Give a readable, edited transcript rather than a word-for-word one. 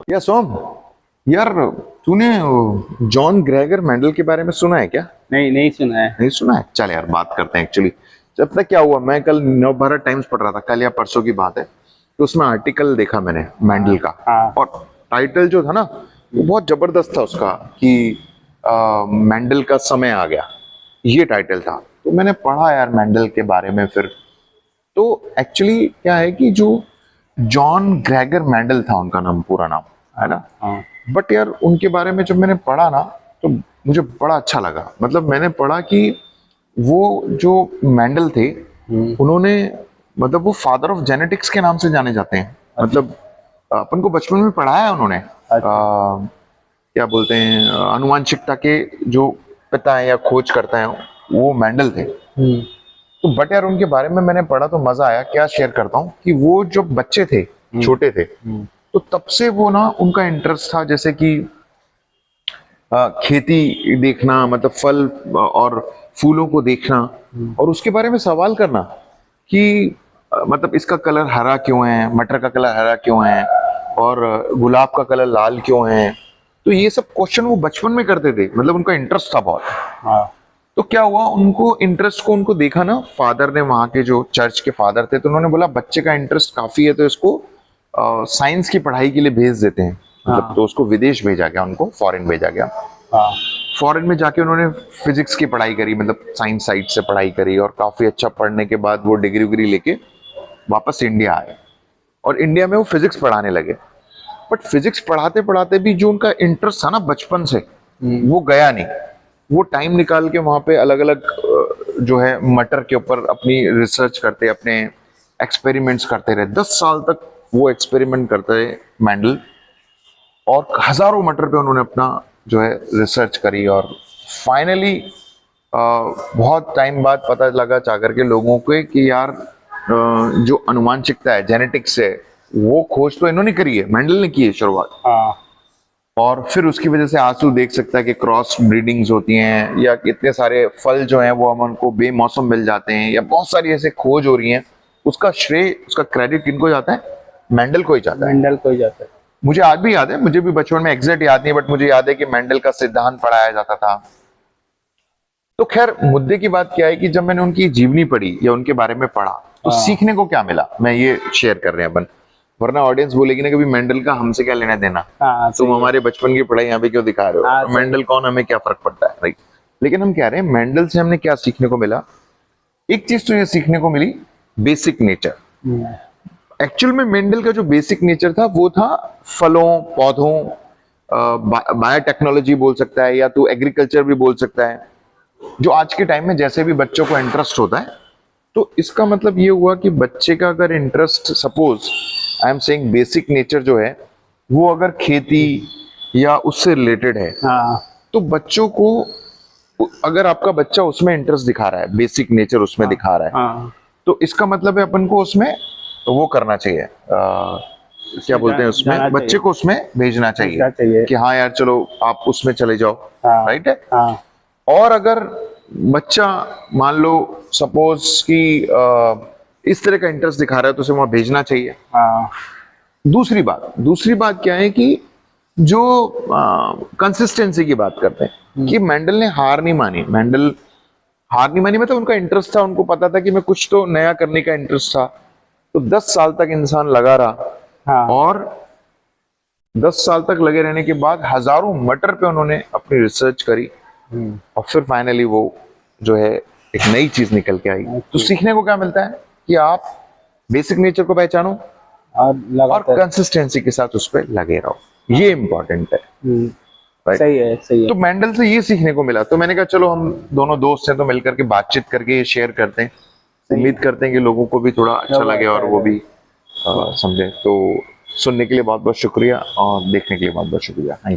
या सोम, यार तूने जॉन ग्रेगर मेंडल के बारे में सुना है क्या? नहीं, नहीं सुना है। नहीं सुना है? चल यार बात करते हैं। एक्चुअली जब तक क्या हुआ, मैं कल नवभारत टाइम्स पढ़ रहा था, कल या परसों की बात है। तो उसमें आर्टिकल देखा मैंने मेंडल का। हाँ। और टाइटल जो था ना, वो बहुत जबरदस्त था उसका कि मेंडल का समय आ गया, ये टाइटल था। तो मैंने पढ़ा यार मेंडल के बारे में। फिर तो एक्चुअली क्या है कि जो जॉन ग्रेगर मेंडल था, उनका नाम, पूरा नाम है ना। हाँ। बट यार उनके बारे में जब मैंने पढ़ा ना, तो मुझे बड़ा अच्छा लगा। मतलब मैंने पढ़ा कि वो जो मेंडल थे, उन्होंने, मतलब वो फादर ऑफ जेनेटिक्स के नाम से जाने जाते हैं। मतलब अपन को बचपन में पढ़ाया है उन्होंने। क्या बोलते हैं, आनुवांशिकता के जो पिता है या खोज करता है, वो मेंडल थे। तो बट यार उनके बारे में मैंने पढ़ा तो मजा आया। क्या शेयर करता हूँ कि वो जो बच्चे थे, छोटे थे, तो तब से वो ना, उनका इंटरेस्ट था जैसे कि खेती देखना, मतलब फल और फूलों को देखना, और उसके बारे में सवाल करना कि मतलब इसका कलर हरा क्यों है, मटर का कलर हरा क्यों है, और गुलाब का कलर लाल क्यों है। तो ये सब क्वेश्चन वो बचपन में करते थे। मतलब उनका इंटरेस्ट था बहुत। हाँ। तो क्या हुआ, उनको इंटरेस्ट को उनको देखा ना, फादर ने, वहां के जो चर्च के फादर थे, तो उन्होंने बोला बच्चे का इंटरेस्ट काफी है, तो इसको साइंस की पढ़ाई के लिए भेज देते हैं। मतलब तो उसको विदेश भेजा गया, उनको फॉरेन भेजा गया। हाँ। फॉरेन में जाके उन्होंने फिजिक्स की पढ़ाई करी, मतलब साइंस साइड से पढ़ाई करी, और काफी अच्छा पढ़ने के बाद वो डिग्री उग्री लेके वापस इंडिया आए, और इंडिया में वो फिजिक्स पढ़ाने लगे। बट फिजिक्स पढ़ाते पढ़ाते भी जो उनका इंटरेस्ट था ना बचपन से, वो गया नहीं। वो टाइम निकाल के वहां पे अलग अलग जो है मटर के ऊपर अपनी रिसर्च करते, अपने एक्सपेरिमेंट्स करते रहे। 10 साल तक वो एक्सपेरिमेंट करते रहे मेंडल, और हजारों मटर पे उन्होंने अपना जो है रिसर्च करी। और फाइनली बहुत टाइम बाद पता लगा जाकर के लोगों को कि यार जो अनुवांशिकता है, जेनेटिक्स है, वो खोज तो इन्होंने करी है, मेंडल ने की है शुरुआत। हाँ। और फिर उसकी वजह से आज तू देख सकता है कि क्रॉस ब्रीडिंग्स होती हैं, या इतने सारे फल जो हैं वो हम उनको बेमौसम मिल जाते हैं, या बहुत सारी ऐसे खोज हो रही हैं। उसका श्रेय, उसका क्रेडिट किनको जाता है? मेंडल को ही जाता है। मेंडल को ही जाता है। मुझे आज भी याद है, मुझे भी बचपन में एग्जैक्ट याद नहीं, बट मुझे याद है कि मेंडल का सिद्धांत पढ़ाया जाता था। तो खैर मुद्दे की बात क्या है कि जब मैंने उनकी जीवनी पढ़ी या उनके बारे में पढ़ा, तो सीखने को क्या मिला, मैं ये शेयर कर रहे हैं अपन। वरना ऑडियंस बोलेगी ना, कभी मेंडल का हमसे क्या लेना देना, तुम हमारे बचपन की पढ़ाई यहाँ पे क्यों दिखा रहे हो, मेंडल कौन, हमें क्या फर्क पड़ता है, राइट। लेकिन हम कह रहे हैं मेंडल से हमने क्या सीखने को मिला। एक चीज तो ये सीखने को मिली, बेसिक नेचर। एक्चुअल में मेंडल का जो बेसिक नेचर था, वो था फलों, पौधों, बायोटेक्नोलॉजी बोल सकता है, या तो एग्रीकल्चर भी बोल सकता है, जो आज के टाइम में जैसे भी बच्चों को इंटरेस्ट होता है। तो इसका मतलब ये हुआ कि बच्चे का अगर interest, suppose I am saying basic nature जो है, वो अगर खेती या उससे रिलेटेड है, तो बच्चों को, अगर आपका बच्चा उसमें इंटरेस्ट दिखा रहा है, बेसिक नेचर उसमें दिखा रहा है, तो इसका मतलब है अपन को उसमें वो करना चाहिए, क्या बोलते हैं, उसमें बच्चे को उसमें भेजना चाहिए कि हाँ यार चलो आप उसमें चले जाओ, राइट है। और अगर बच्चा मान लो सपोज कि इस तरह का इंटरेस्ट दिखा रहा है, तो उसे वहां भेजना चाहिए। दूसरी बात क्या है कि जो कंसिस्टेंसी की बात करते हैं, कि मेंडल ने हार नहीं मानी। मेंडल हार नहीं मानी, मतलब उनका इंटरेस्ट था, उनको पता था कि मैं कुछ तो नया करने का इंटरेस्ट था। तो 10 साल तक इंसान लगा रहा, और 10 साल तक लगे रहने के बाद हजारों मटर पे उन्होंने अपनी रिसर्च करी, और फिर फाइनली वो जो है एक नई चीज निकल के आई। तो सीखने को क्या मिलता है कि आप बेसिक नेचर को पहचानो, और कंसिस्टेंसी के साथ उस पर लगे रहो, ये इंपॉर्टेंट है। Right? सही है, सही है। तो मेंडल से ये सीखने को मिला। तो मैंने कहा चलो हम दोनों दोस्त हैं, तो मिलकर के बातचीत करके ये शेयर करते हैं। उम्मीद करते हैं कि लोगों को भी थोड़ा अच्छा लगे, और वो भी समझे। तो सुनने के लिए बहुत बहुत शुक्रिया, और देखने के लिए बहुत बहुत शुक्रिया। Thank you.